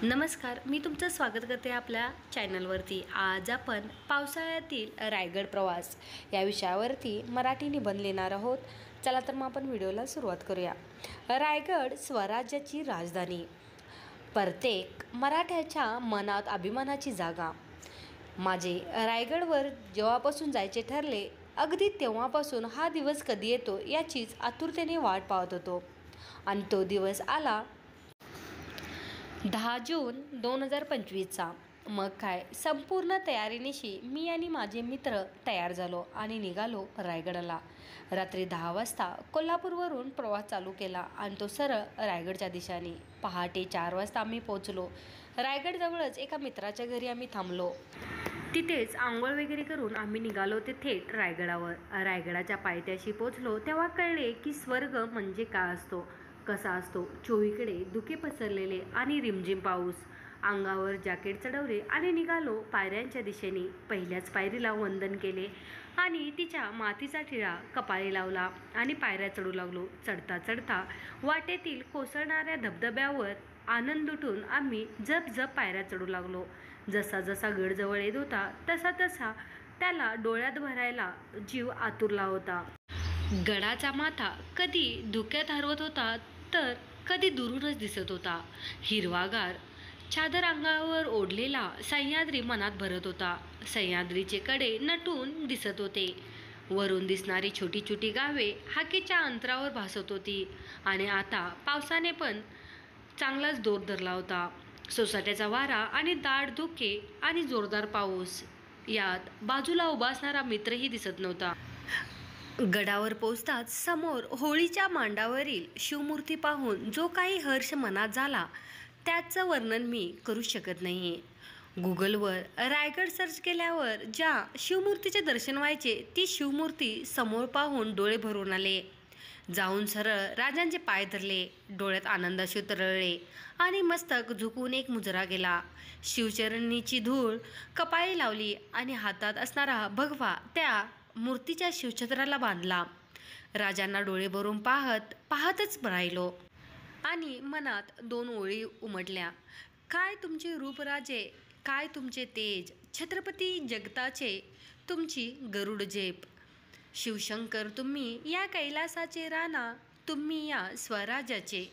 नमस्कार, मी तुमचं स्वागत करते आपल्या चॅनलवरती। आज आपण पावसाळ्यातील रायगड प्रवास या विषयावरती मराठी निबंध लिहिणार आहोत। चला तर मग आपण व्हिडिओला सुरुवात करूया। रायगड स्वराज्याची राजधानी, प्रत्येक मराठ्याच्या मनात अभिमानाची जागा। माझे रायगडवर जेव्हापासून जायचे ठरले, अगदी तेव्हापासून हा दिवस कधी येतो याचीच आतुरतेने वाट पाहत होतो। आणि तो दिवस आला 10 जून 2025चा। मग काय, संपूर्ण तयारीनिशी मी आणि माझे मित्र तयार झालो आणि निघालो रायगडाला। रात्री 10 वाजता कोल्हापूरवरून प्रवास चालू केला आणि तो सरळ रायगडच्या दिशेने। पहाटे 4 वाजता आम्ही पोहोचलो। रायगडजवळच एका मित्राच्या घरी आम्ही थांबलो। तिथेच आंघोळ वगैरे करून आम्ही निघालो ते थेट रायगडावर। रायगडाच्या पायथ्याशी पोहोचलो तेव्हा कळले की स्वर्ग म्हणजे काय असतो, कसा असतो। चोहीकडे धुके पसरलेले आणि रिमझिम पाऊस। अंगावर जॅकेट चढवले आणि निघालो पायऱ्यांच्या दिशेने। पहिल्याच पायरीला वंदन केले आणि तिच्या मातीचा टिळा कपाळी लावला आणि पायऱ्या चढू लागलो। चढता चढता वाटेतील कोसळणाऱ्या धबधब्यावर आनंद लुटून आम्ही जप जप पायऱ्या चढू लागलो। जसा जसा गड जवळ येत होता तसा तसा त्याला डोळ्यात भरायला जीव आतुरला होता। गडाचा माथा कधी धुक्यात हरवत होता तर कधी दुरूनच दिसत होता। हिरवागार चादर अंगावर ओढलेला सह्याद्री मनात भरत होता। सह्याद्रीचे कडे नटून दिसत होते। वरून दिसणारी छोटी छोटी गावे हाकेच्या अंतरावर भासत होती। आणि आता पावसाने पण चांगलाच जोर धरला होता। सोसाट्याचा वारा आणि दाट धुके आणि जोरदार पाऊस, यात बाजूला उभा असणारा मित्रही दिसत नव्हता। गडावर पोचताच समोर होळीच्या मांडावरील शिवमूर्ती पाहून जो काही हर्ष मनात झाला त्याचं वर्णन मी करू शकत नाही। गुगलवर रायगड सर्च केल्यावर ज्या शिवमूर्तीचे दर्शन व्हायचे ती शिवमूर्ती समोर पाहून डोळे भरून आले। जाऊन सरळ राजांचे पाय धरले, डोळ्यात आनंदाश्रू तरळले आणि मस्तक झुकून एक मुजरा गेला। शिवचरणीची धूळ कपाळी लावली आणि हातात असणारा भगवा त्या मूर्तीच्या शिवछत्राला बांधला। राजांना डोळे भरून पाहतच राहिलो आणि मनात 2 ओळी उमटल्या। काय तुमचे रूप राजे, काय तुमचे तेज, छत्रपती जगताचे तुमची गरुड झेप। शिवशंकर तुम्ही या कैलासाचे राणा, तुम्ही या स्वराज्याचे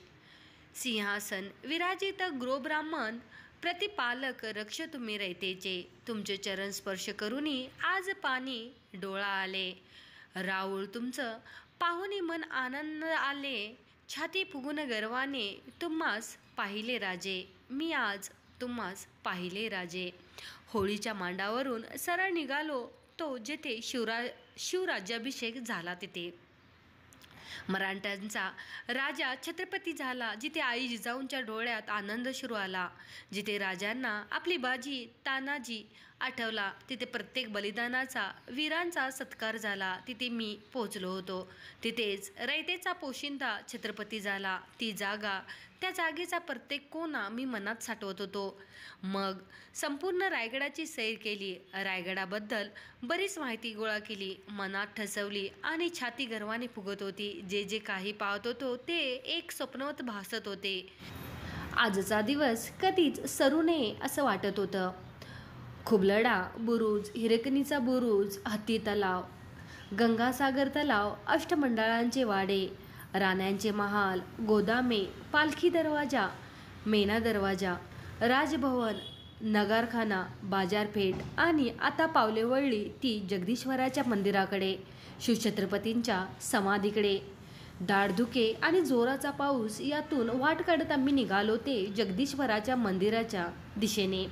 सिंहासन विराजित गृहब्राह्मण, प्रतिपालक रक्ष तुम्ही रयतेचे। तुमचे चरण स्पर्श करूनी आज पाणी डोळा आले। राऊळ तुमचं पाहुनी मन आनंद आले, छाती फुगून गर्वाने तुम्हास पाहिले राजे, मी आज तुम्हास पाहिले राजे। होळीच्या मांडावरून सरळ निघालो तो जेथे शिवराज्याभिषेक झाला तिथे। मराठ्यांचा राजा छत्रपती झाला, जिथे आई जिजाऊंच्या डोळ्यात आनंदश्रू आला। जिथे राजांना आपली बाजी तानाजी आठवला, तिथे प्रत्येक बलिदानाचा वीरांचा सत्कार झाला। तिथे मी पोचलो होतो। तिथेच रयतेचा पोशिंदा छत्रपती झाला। ती जागा, त्या जागेचा प्रत्येक कोना मी मनात साठवत होतो। मग संपूर्ण रायगडाची सैर केली। रायगडाबद्दल बरीच माहिती गोळा केली, मनात ठसवली आणि छाती गर्वाने फुगत होती। जे जे काही पाहत होतो ते एक स्वप्नवत भासत होते। आजचा दिवस कधीच सरू नये असं वाटत होतं। खुबलडा बुरुज, हिरकणीचा बुरुज, हत्ती तलाव, गंगासागर तलाव, अष्टमंडळांचे वाडे, राण्यांचे महाल, गोदामे, पालखी दरवाजा, मेना दरवाजा, राजभवन, नगारखाना, बाजारपेठ आणि आता पावले वळली ती जगदीश्वराच्या मंदिराकडे, शिवछत्रपतींच्या समाधीकडे। दाट धुके आणि जोराचा पाऊस यातून वाट काढत आम्ही निघालो ते जगदीश्वराच्या मंदिराच्या दिशेने।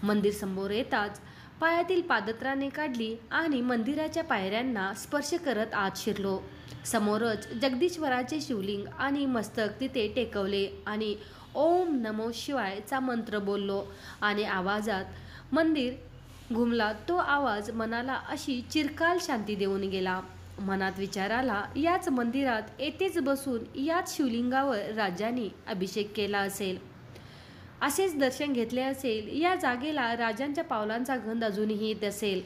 मंदिर समोर येताच पायातील पादत्राणे काढली आणि मंदिराच्या पायऱ्यांना स्पर्श करत आत शिरलो। समोरच जगदीश्वराचे शिवलिंग आणि मस्तक तिथे टेकवले आणि ओम नमो शिवाय चा मंत्र बोललो आणि आवाजात मंदिर घुमला। तो आवाज मनाला अशी चिरकाल शांती देऊन गेला। मनात विचार आला, याच मंदिरात येथेच बसून याच शिवलिंगावर राजांनी अभिषेक केला असेल, असेच दर्शन घेतले असेल। या जागेला राजांच्या पावलांचा गंध अजूनही येत असेल।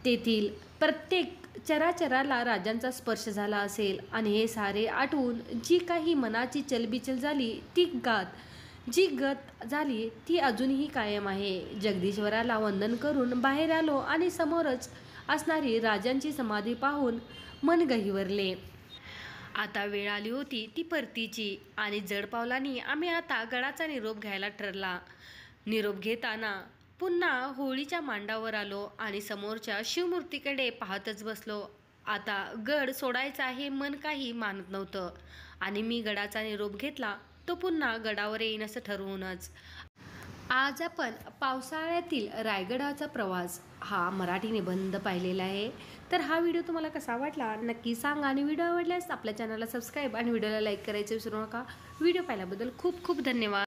तेथील प्रत्येक चराचराला राजांचा स्पर्श झाला असेल आणि हे सारे आठवून जी काही मनाची चलबिचल झाली ती गात जी गत झाली ती अजूनही कायम आहे. जगदीश्वराला वंदन करून बाहेर आलो आणि समोरच असणारी राजांची समाधी पाहून मन गहिवरले. आता वेळ आली होती ती परतीची आणि जड पावलांनी आम्ही आता गडाचा निरोप घ्यायला ठरला. निरोप घेताना पुन्हा होळीच्या मांडावर आलो आणि समोरच्या शिवमूर्तीकडे पाहतच बसलो. आता गड सोडायचा हे मन काही मानत नव्हतं आणि मी गडाचा निरोप घेतला तो पुन्हा गडावर येईन असं ठरवूनच. आज आपण पावसाळ्यातील रायगडाचा प्रवास हा मराठी निबंध पाहिलेला आहे. तर हा व्हिडिओ तुम्हाला कसा वाटला नक्की सांगा आणि व्हिडिओ आवडल्यास आपल्या चॅनलला सबस्क्राईब आणि व्हिडिओला लाईक करायचं विसरू नका. व्हिडिओ पाहिल्याबद्दल खूप खूप धन्यवाद.